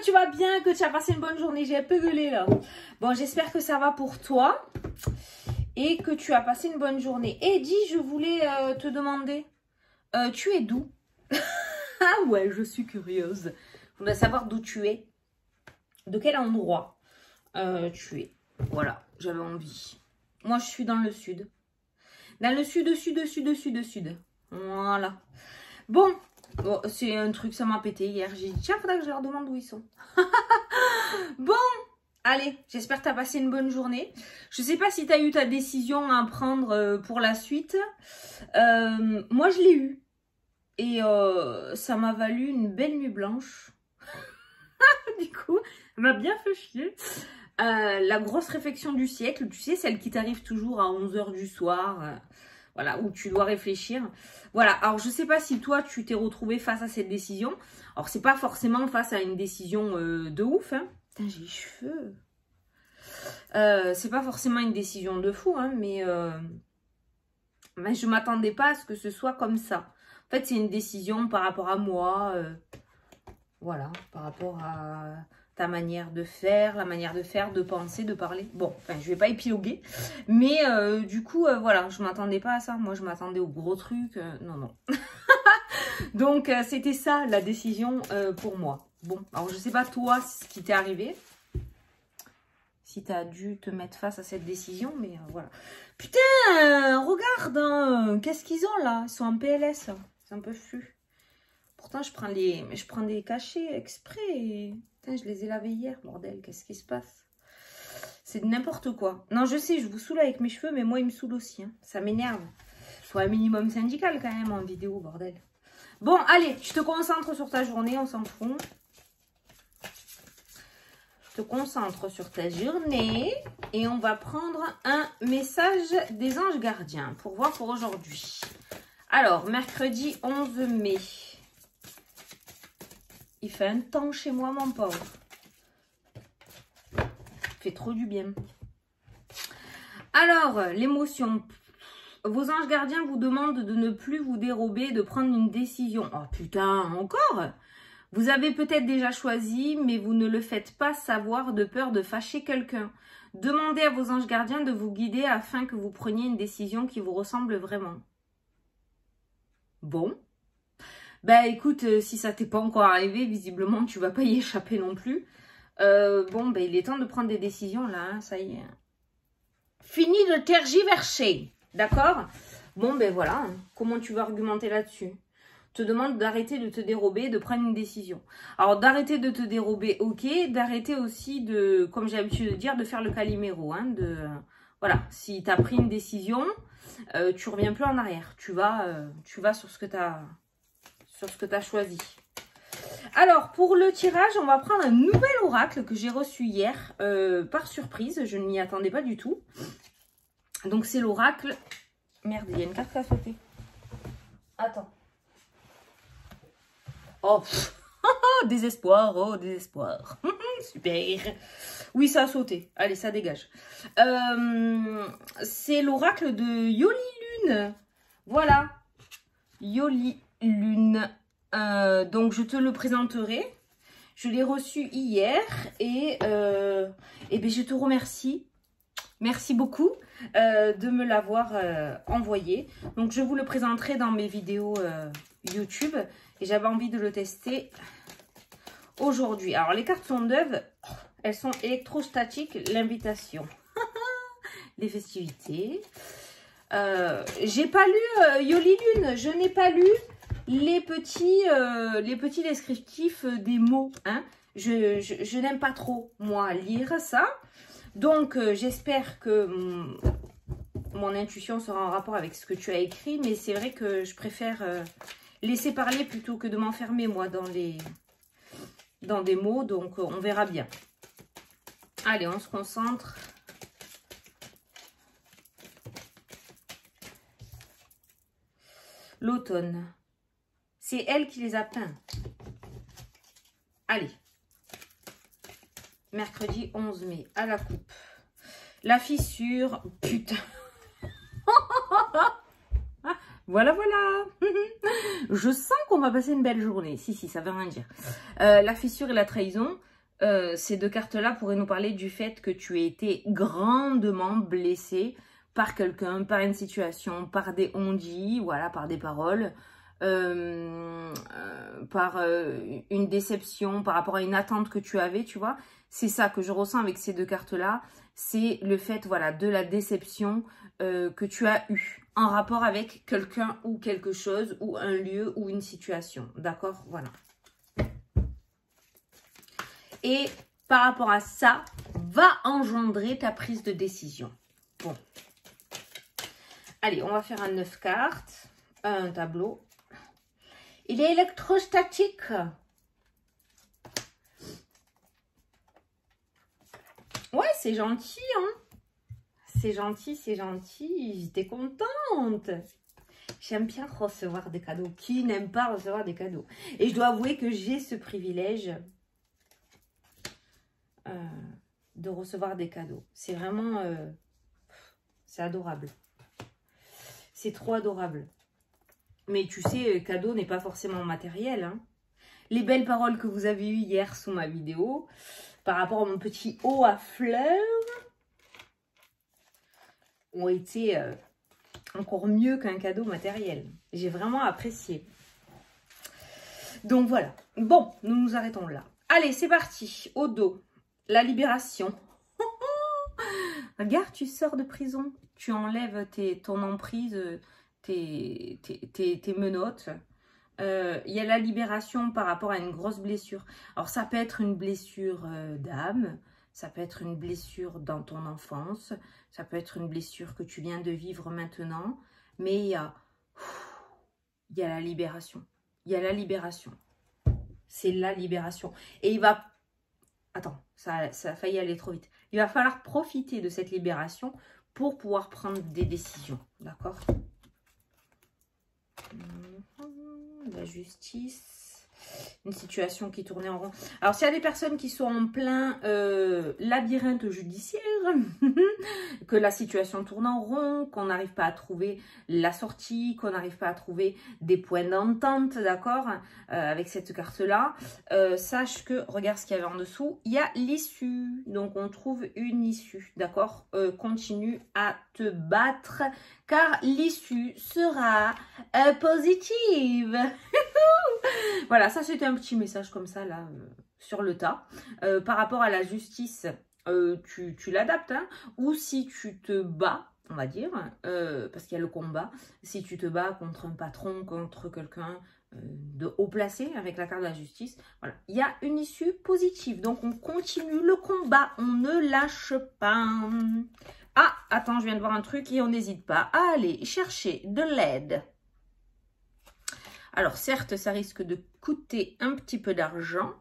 tu vas bien, que tu as passé une bonne journée. J'ai un peu gueulé là. Bon, j'espère que ça va pour toi et que tu as passé une bonne journée. Et dis, je voulais te demander, tu es d'où? Ah ouais, je suis curieuse. Je voudrais savoir d'où tu es. De quel endroit tu es. Voilà, j'avais envie. Moi, je suis dans le sud. Dans le sud. Voilà. Bon, c'est un truc, ça m'a pété hier. J'ai dit, tiens, faudrait que je leur demande où ils sont. Bon, allez, j'espère que tu as passé une bonne journée. Je sais pas si tu as eu ta décision à prendre pour la suite. Moi, je l'ai eu. Et ça m'a valu une belle nuit blanche. Du coup, elle m'a bien fait chier. La grosse réflexion du siècle, tu sais, celle qui t'arrive toujours à 11 h du soir. Voilà, où tu dois réfléchir. Voilà, alors je sais pas si toi, tu t'es retrouvé face à cette décision. Alors, c'est pas forcément face à une décision de ouf. Hein. Putain, j'ai les cheveux. C'est pas forcément une décision de fou, hein, mais je m'attendais pas à ce que ce soit comme ça. En fait, c'est une décision par rapport à moi. Voilà, par rapport à ta manière de faire, la manière de faire, de penser, de parler. Bon, enfin, je vais pas épiloguer. Mais du coup, voilà, je m'attendais pas à ça. Moi, je m'attendais au gros truc. Non. Donc, c'était ça, la décision pour moi. Bon, alors, je sais pas, toi, ce qui t'est arrivé. Si tu as dû te mettre face à cette décision, mais voilà. Putain, regarde, hein, qu'est-ce qu'ils ont, là? Ils sont en PLS, c'est un peu flou. Pourtant, je prends des cachets exprès. Et... Putain, je les ai lavés hier, bordel. Qu'est-ce qui se passe? C'est n'importe quoi. Non, je sais, je vous saoule avec mes cheveux, mais moi, ils me saoulent aussi. Hein. Ça m'énerve. Faut un minimum syndical quand même en vidéo, bordel. Bon, allez, je te concentre sur ta journée, on s'en fout. Je te concentre sur ta journée. Et on va prendre un message des anges gardiens pour voir pour aujourd'hui. Alors, mercredi 11 mai. Il fait un temps chez moi, mon pauvre. Il fait trop du bien. Alors, l'émotion. Vos anges gardiens vous demandent de ne plus vous dérober, de prendre une décision. Oh putain, encore? Vous avez peut-être déjà choisi, mais vous ne le faites pas savoir de peur de fâcher quelqu'un. Demandez à vos anges gardiens de vous guider afin que vous preniez une décision qui vous ressemble vraiment. Bon. Bah écoute, si ça t'est pas encore arrivé, visiblement tu vas pas y échapper non plus. Bon, bah il est temps de prendre des décisions là, hein, ça y est. Fini de tergiverser, d'accord? Bon, ben voilà, hein, comment tu vas argumenter là-dessus? Te demande d'arrêter de te dérober, de prendre une décision. Alors d'arrêter de te dérober, ok, d'arrêter aussi de, comme j'ai l'habitude de dire, de faire le Calimero, hein, voilà, si tu as pris une décision, tu reviens plus en arrière, tu vas sur ce que tu as... sur ce que tu as choisi. Alors, pour le tirage, on va prendre un nouvel oracle que j'ai reçu hier par surprise. Je ne m'y attendais pas du tout. Donc, c'est l'oracle... Merde, il y a une carte qui a sauté. Attends. Oh, désespoir, oh, désespoir. Super. Oui, ça a sauté. Allez, ça dégage. C'est l'oracle de Yoli Lune. Voilà. Yoli Lune. Donc je te le présenterai. Je l'ai reçu hier et ben je te remercie. Merci beaucoup de me l'avoir envoyé. Donc je vous le présenterai dans mes vidéos YouTube et j'avais envie de le tester aujourd'hui. Alors les cartes sont neuves, elles sont électrostatiques, l'invitation, les festivités. J'ai pas lu Yoli Lune, je n'ai pas lu les petits descriptifs des mots, hein. Je n'aime pas trop, moi, lire ça. Donc, j'espère que mon intuition sera en rapport avec ce que tu as écrit. Mais c'est vrai que je préfère laisser parler plutôt que de m'enfermer, moi, dans des mots. Donc, on verra bien. Allez, on se concentre. L'automne. C'est elle qui les a peints. Allez. Mercredi 11 mai. À la coupe. La fissure. Putain. Voilà, voilà. Je sens qu'on va passer une belle journée. Si, ça veut rien dire. La fissure et la trahison. ces deux cartes-là pourraient nous parler du fait que tu aies été grandement blessé par quelqu'un, par une situation, par des on-dit, voilà, par des paroles, par une déception, par rapport à une attente que tu avais, tu vois. C'est ça que je ressens avec ces deux cartes-là. C'est le fait, voilà, de la déception que tu as eue en rapport avec quelqu'un ou quelque chose, ou un lieu, ou une situation. D'accord? Voilà. Et par rapport à ça, va engendrer ta prise de décision. Bon. Allez, on va faire un 9 cartes, un tableau. Il est électrostatique. Ouais, c'est gentil, hein. C'est gentil, c'est gentil. J'étais contente. J'aime bien recevoir des cadeaux. Qui n'aime pas recevoir des cadeaux? Et je dois avouer que j'ai ce privilège de recevoir des cadeaux. C'est vraiment... c'est adorable. C'est trop adorable. Mais tu sais, cadeau n'est pas forcément matériel. Hein. Les belles paroles que vous avez eues hier sous ma vidéo, par rapport à mon petit haut à fleurs, ont été encore mieux qu'un cadeau matériel. J'ai vraiment apprécié. Donc voilà. Bon, nous nous arrêtons là. Allez, c'est parti. Au dos, la libération. Regarde, tu sors de prison. Tu enlèves ton emprise, tes menottes. Il y a la libération par rapport à une grosse blessure. Alors, ça peut être une blessure d'âme. Ça peut être une blessure dans ton enfance. Ça peut être une blessure que tu viens de vivre maintenant. Mais il y a la libération. Il y a la libération. C'est la libération. Et il va... Attends, ça a failli aller trop vite. Il va falloir profiter de cette libération pour pouvoir prendre des décisions. D'accord? La justice. Une situation qui tournait en rond. Alors, s'il y a des personnes qui sont en plein labyrinthe judiciaire, que la situation tourne en rond, qu'on n'arrive pas à trouver la sortie, qu'on n'arrive pas à trouver des points d'entente, d'accord, avec cette carte-là, sache que, regarde ce qu'il y avait en dessous, il y a l'issue. Donc, on trouve une issue, d'accord? Continue à te battre, car l'issue sera positive. Voilà, ça c'était un petit message comme ça là sur le tas. Par rapport à la justice, tu l'adaptes, hein, ou si tu te bats, on va dire, parce qu'il y a le combat, si tu te bats contre un patron, contre quelqu'un de haut placé avec la carte de la justice, voilà, il y a une issue positive. Donc on continue le combat, on ne lâche pas. Ah, attends, je viens de voir un truc et on n'hésite pas à aller chercher de l'aide. Alors, certes, ça risque de coûter un petit peu d'argent,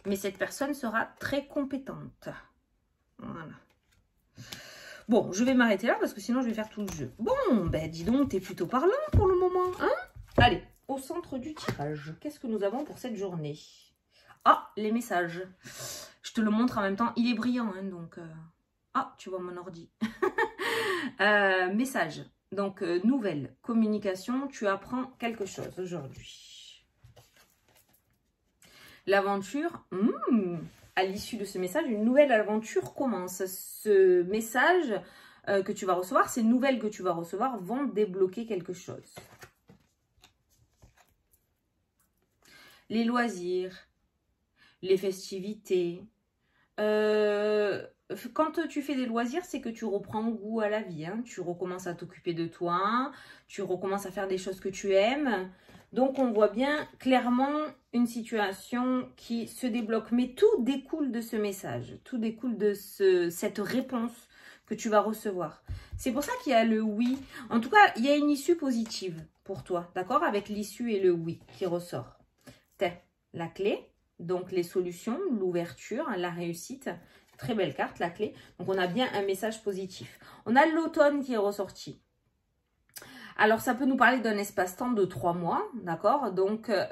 mais cette personne sera très compétente. Voilà. Bon, je vais m'arrêter là parce que sinon, je vais faire tout le jeu. Bon, ben dis donc, t'es plutôt parlant pour le moment, hein? Allez, au centre du tirage, qu'est-ce que nous avons pour cette journée? Ah, les messages. Je te le montre en même temps. Il est brillant, hein, donc... Ah, tu vois mon ordi. Message. Donc, nouvelle communication, tu apprends quelque chose aujourd'hui. L'aventure, à l'issue de ce message, une nouvelle aventure commence. Ce message que tu vas recevoir, ces nouvelles que tu vas recevoir vont débloquer quelque chose. Les loisirs, les festivités, quand tu fais des loisirs, c'est que tu reprends goût à la vie. Hein. Tu recommences à t'occuper de toi. Tu recommences à faire des choses que tu aimes. Donc, on voit bien clairement une situation qui se débloque. Mais tout découle de ce message. Tout découle de cette réponse que tu vas recevoir. C'est pour ça qu'il y a le oui. En tout cas, il y a une issue positive pour toi. D'accord? Avec l'issue et le oui qui ressort. T'as la clé. Donc, les solutions, l'ouverture, la réussite. Très belle carte, la clé. Donc, on a bien un message positif. On a l'automne qui est ressorti. Alors, ça peut nous parler d'un espace-temps de 3 mois, d'accord? Donc, un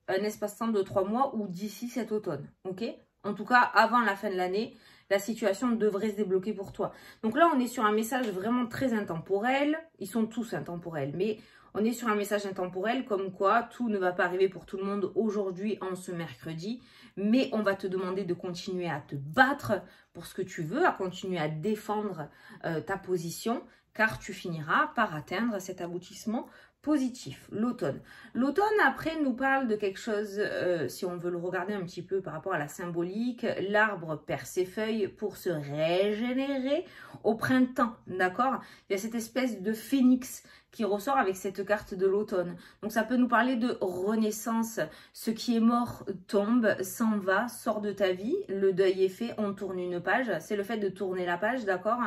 espace-temps de 3 mois ou d'ici cet automne, ok? En tout cas, avant la fin de l'année, la situation devrait se débloquer pour toi. Donc là, on est sur un message vraiment très intemporel. Ils sont tous intemporels, mais On est sur un message intemporel comme quoi tout ne va pas arriver pour tout le monde aujourd'hui en ce mercredi, mais on va te demander de continuer à te battre pour ce que tu veux, à continuer à défendre ta position, car tu finiras par atteindre cet aboutissement positif, l'automne. L'automne, après, nous parle de quelque chose, si on veut le regarder un petit peu par rapport à la symbolique, l'arbre perd ses feuilles pour se régénérer au printemps, d'accord? Il y a cette espèce de phénix qui ressort avec cette carte de l'automne. Donc, ça peut nous parler de renaissance. Ce qui est mort tombe, s'en va, sort de ta vie. Le deuil est fait, on tourne une page. C'est le fait de tourner la page, d'accord?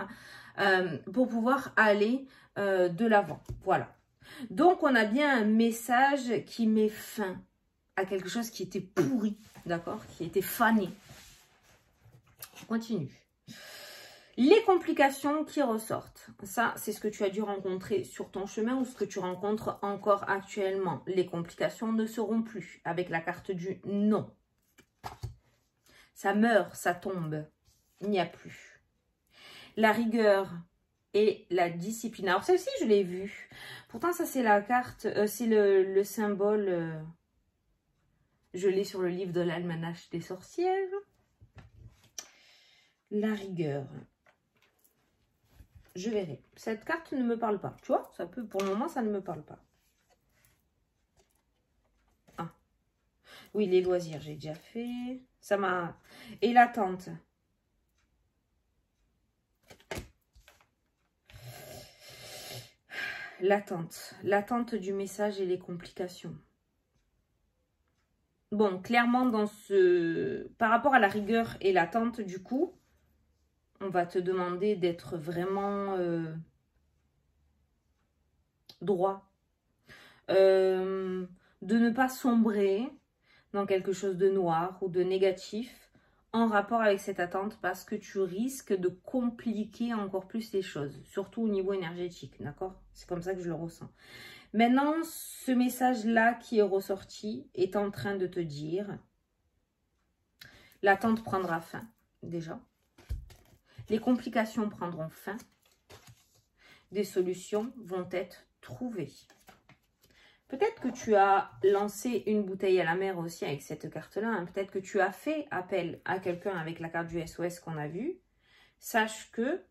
Pour pouvoir aller de l'avant. Voilà. Donc, on a bien un message qui met fin à quelque chose qui était pourri, d'accord? Qui était fané. On continue. Les complications qui ressortent. Ça, c'est ce que tu as dû rencontrer sur ton chemin ou ce que tu rencontres encore actuellement. Les complications ne seront plus avec la carte du non. Ça meurt, ça tombe. Il n'y a plus. La rigueur et la discipline. Alors, celle-ci, je l'ai vue. Pourtant, ça, c'est la carte, c'est le symbole. Je l'ai sur le livre de l'almanach des sorcières. La rigueur. Je verrai. Cette carte ne me parle pas. Tu vois, ça peut, pour le moment, ça ne me parle pas. Ah. Oui, les loisirs, j'ai déjà fait. Ça m'a... Et l'attente. L'attente du message et les complications. Bon, clairement, par rapport à la rigueur et l'attente, du coup, on va te demander d'être vraiment droit. De ne pas sombrer dans quelque chose de noir ou de négatif en rapport avec cette attente parce que tu risques de compliquer encore plus les choses, surtout au niveau énergétique, d'accord? C'est comme ça que je le ressens. Maintenant, ce message-là qui est ressorti est en train de te dire l'attente prendra fin, déjà. Les complications prendront fin. Des solutions vont être trouvées. Peut-être que tu as lancé une bouteille à la mer aussi avec cette carte-là. Hein. Peut-être que tu as fait appel à quelqu'un avec la carte du SOS qu'on a vue. Sache que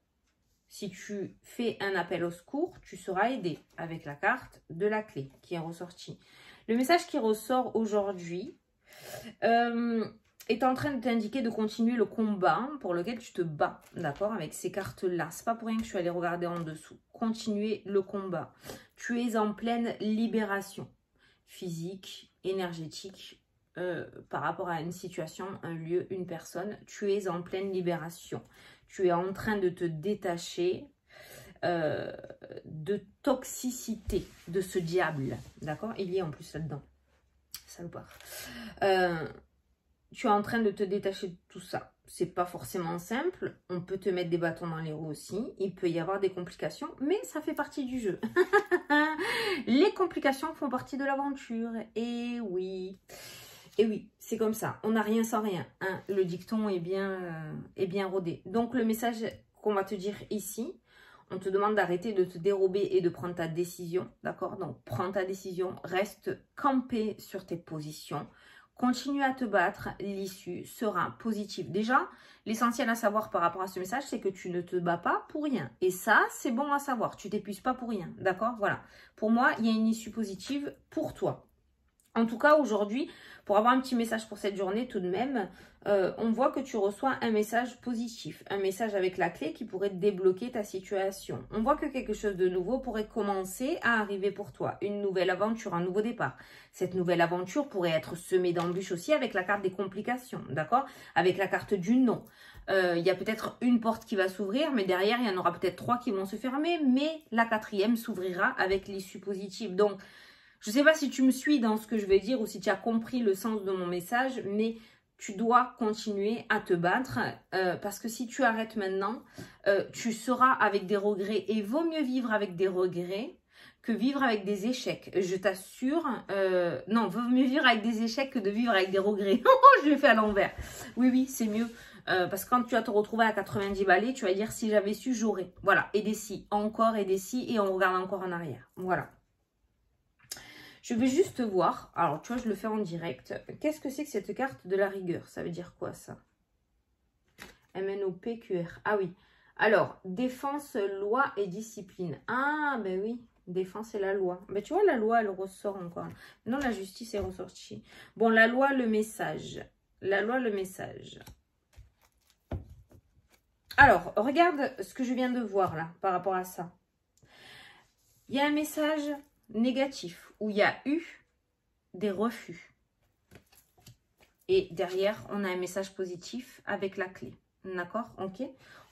si tu fais un appel au secours, tu seras aidé avec la carte de la clé qui est ressortie. Le message qui ressort aujourd'hui est en train de t'indiquer de continuer le combat pour lequel tu te bats, d'accord, avec ces cartes-là. C'est pas pour rien que je suis allée regarder en dessous. Continuer le combat. Tu es en pleine libération physique, énergétique, par rapport à une situation, un lieu, une personne. Tu es en pleine libération. Tu es en train de te détacher de toxicité de ce diable, d'accord? Il y est en plus là-dedans. Salopard. Tu es en train de te détacher de tout ça. C'est pas forcément simple. On peut te mettre des bâtons dans les roues aussi. Il peut y avoir des complications, mais ça fait partie du jeu. Les complications font partie de l'aventure. Et oui. Et oui, c'est comme ça. On n'a rien sans rien. Hein. Le dicton est bien rodé. Donc, le message qu'on va te dire ici, on te demande d'arrêter de te dérober et de prendre ta décision. D'accord? Donc, prends ta décision. Reste campé sur tes positions. Continue à te battre, l'issue sera positive. Déjà, l'essentiel à savoir par rapport à ce message, c'est que tu ne te bats pas pour rien. Et ça, c'est bon à savoir. Tu t'épuises pas pour rien, d'accord? Voilà. Pour moi, il y a une issue positive pour toi. En tout cas, aujourd'hui, pour avoir un petit message pour cette journée, tout de même, on voit que tu reçois un message positif. Un message avec la clé qui pourrait débloquer ta situation. On voit que quelque chose de nouveau pourrait commencer à arriver pour toi. Une nouvelle aventure, un nouveau départ. Cette nouvelle aventure pourrait être semée d'embûches aussi avec la carte des complications, d'accord? Avec la carte du non. Il y a peut-être une porte qui va s'ouvrir, mais derrière, il y en aura peut-être 3 qui vont se fermer, mais la 4e s'ouvrira avec l'issue positive. Donc, je ne sais pas si tu me suis dans ce que je vais dire ou si tu as compris le sens de mon message, mais tu dois continuer à te battre parce que si tu arrêtes maintenant, tu seras avec des regrets et vaut mieux vivre avec des regrets que vivre avec des échecs. Je t'assure, non, vaut mieux vivre avec des échecs que de vivre avec des regrets. Je l'ai fait à l'envers. Oui, oui, c'est mieux. Parce que quand tu vas te retrouver à 90 balais, tu vas dire si j'avais su, j'aurais. Voilà, et des si, encore et des si, et on regarde encore en arrière. Voilà. Je vais juste voir. Alors, tu vois, je le fais en direct. Qu'est-ce que c'est que cette carte de la rigueur? Ça veut dire quoi, ça? MNOPQR. Ah oui. Alors, défense, loi et discipline. Ah, ben oui. Défense et la loi. Ben, tu vois, la loi, elle ressort encore. Non, la justice est ressortie. Bon, la loi, le message. La loi, le message. Alors, regarde ce que je viens de voir là, par rapport à ça. Il y a un message négatif où il y a eu des refus. Et derrière, on a un message positif avec la clé. D'accord? Ok?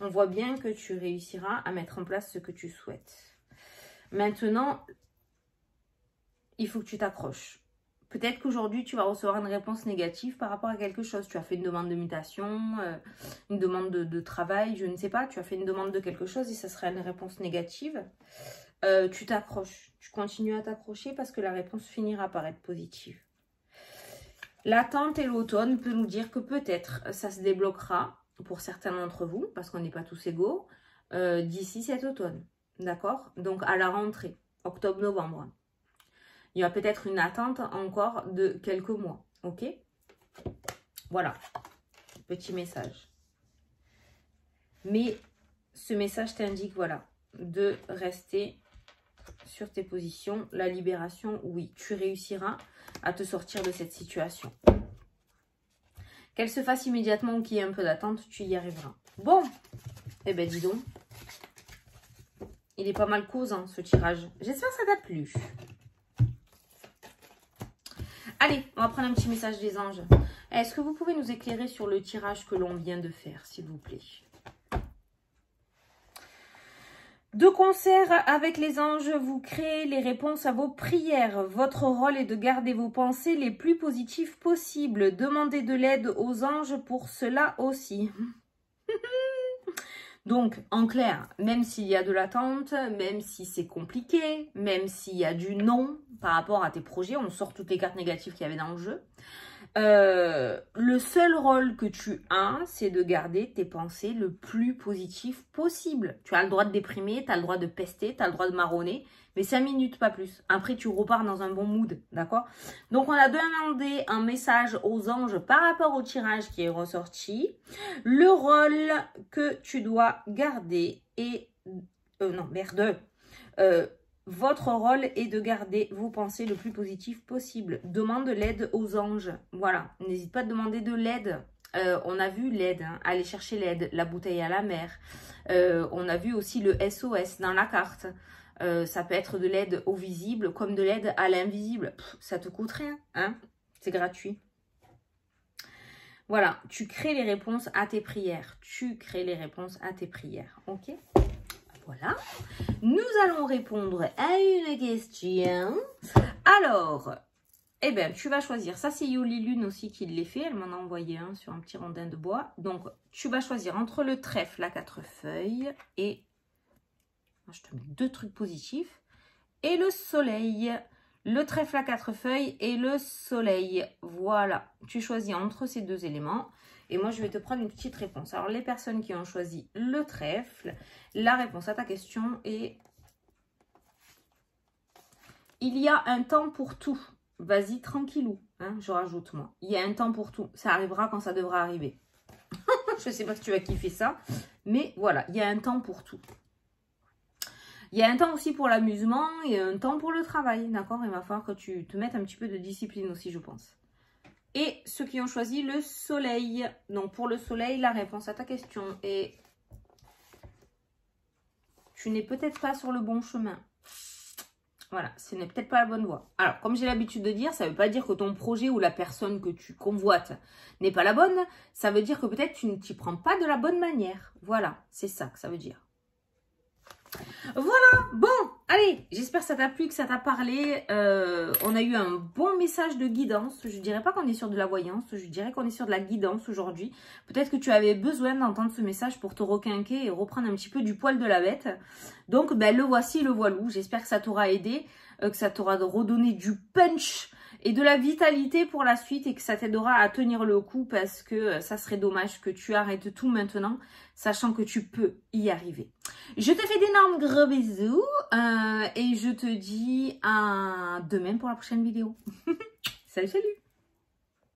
On voit bien que tu réussiras à mettre en place ce que tu souhaites. Maintenant, il faut que tu t'accroches. Peut-être qu'aujourd'hui, tu vas recevoir une réponse négative par rapport à quelque chose. Tu as fait une demande de mutation, une demande de travail, je ne sais pas. Tu as fait une demande de quelque chose et ça sera une réponse négative. Tu t'accroches. Tu continues à t'accrocher parce que la réponse finira par être positive. L'attente et l'automne peut nous dire que peut-être ça se débloquera pour certains d'entre vous, parce qu'on n'est pas tous égaux, d'ici cet automne. D'accord? Donc à la rentrée, octobre-novembre. Il y a peut-être une attente encore de quelques mois. Ok? Voilà. Petit message. Mais ce message t'indique, voilà, de rester sur tes positions. La libération, oui, tu réussiras à te sortir de cette situation. Qu'elle se fasse immédiatement ou qu'il y ait un peu d'attente, tu y arriveras. Bon, eh ben dis donc. Il est pas mal causant ce tirage. J'espère que ça t'a plu. Allez, on va prendre un petit message des anges. Est-ce que vous pouvez nous éclairer sur le tirage que l'on vient de faire, s'il vous plaît? De concert avec les anges, vous créez les réponses à vos prières. Votre rôle est de garder vos pensées les plus positives possibles. Demandez de l'aide aux anges pour cela aussi. Donc, en clair, même s'il y a de l'attente, même si c'est compliqué, même s'il y a du non par rapport à tes projets, on sort toutes les cartes négatives qu'il y avait dans le jeu, le seul rôle que tu as, c'est de garder tes pensées le plus positif possible. Tu as le droit de déprimer, tu as le droit de pester, tu as le droit de marronner, mais 5 minutes, pas plus. Après, tu repars dans un bon mood, d'accord? Donc, on a demandé un message aux anges par rapport au tirage qui est ressorti. Le rôle que tu dois garder est... non, merde. Votre rôle est de garder vos pensées le plus positif possible. Demande l'aide aux anges. Voilà, n'hésite pas à demander de l'aide. On a vu l'aide, hein, aller chercher l'aide, la bouteille à la mer. On a vu aussi le SOS dans la carte. Ça peut être de l'aide au visible comme de l'aide à l'invisible. Ça te coûte rien, hein? C'est gratuit. Voilà, tu crées les réponses à tes prières. Tu crées les réponses à tes prières, ok? Voilà. Nous allons répondre à une question. Alors, eh bien, tu vas choisir. Ça, c'est Yoli Lune aussi qui l'a fait. Elle m'en a envoyé un sur un petit rondin de bois. Donc, tu vas choisir entre le trèfle à 4 feuilles et... Je te mets 2 trucs positifs. Et le soleil. Le trèfle à 4 feuilles et le soleil. Voilà. Tu choisis entre ces 2 éléments. Et moi, je vais te prendre une petite réponse. Alors, les personnes qui ont choisi le trèfle, la réponse à ta question est... Il y a un temps pour tout. Vas-y, tranquillou. Hein, je rajoute, moi. Il y a un temps pour tout. Ça arrivera quand ça devra arriver. Je ne sais pas si tu vas kiffer ça. Mais voilà, il y a un temps pour tout. Il y a un temps aussi pour l'amusement et un temps pour le travail, d'accord? Il va falloir que tu te mettes un petit peu de discipline aussi, je pense. Et ceux qui ont choisi le soleil. Donc, pour le soleil, la réponse à ta question est... Tu n'es peut-être pas sur le bon chemin. Voilà, ce n'est peut-être pas la bonne voie. Alors, comme j'ai l'habitude de dire, ça ne veut pas dire que ton projet ou la personne que tu convoites n'est pas la bonne. Ça veut dire que peut-être tu ne t'y prends pas de la bonne manière. Voilà, c'est ça que ça veut dire. Voilà, bon, allez, j'espère que ça t'a plu, que ça t'a parlé. On a eu un bon message de guidance. Je dirais pas qu'on est sur de la voyance, je dirais qu'on est sur de la guidance aujourd'hui. Peut-être que tu avais besoin d'entendre ce message pour te requinquer et reprendre un petit peu du poil de la bête. Donc, ben, le voici, le voilou. J'espère que ça t'aura aidé, que ça t'aura redonné du punch et de la vitalité pour la suite et que ça t'aidera à tenir le coup parce que ça serait dommage que tu arrêtes tout maintenant, sachant que tu peux y arriver. Je te fais d'énormes gros bisous et je te dis à demain pour la prochaine vidéo. Salut, salut!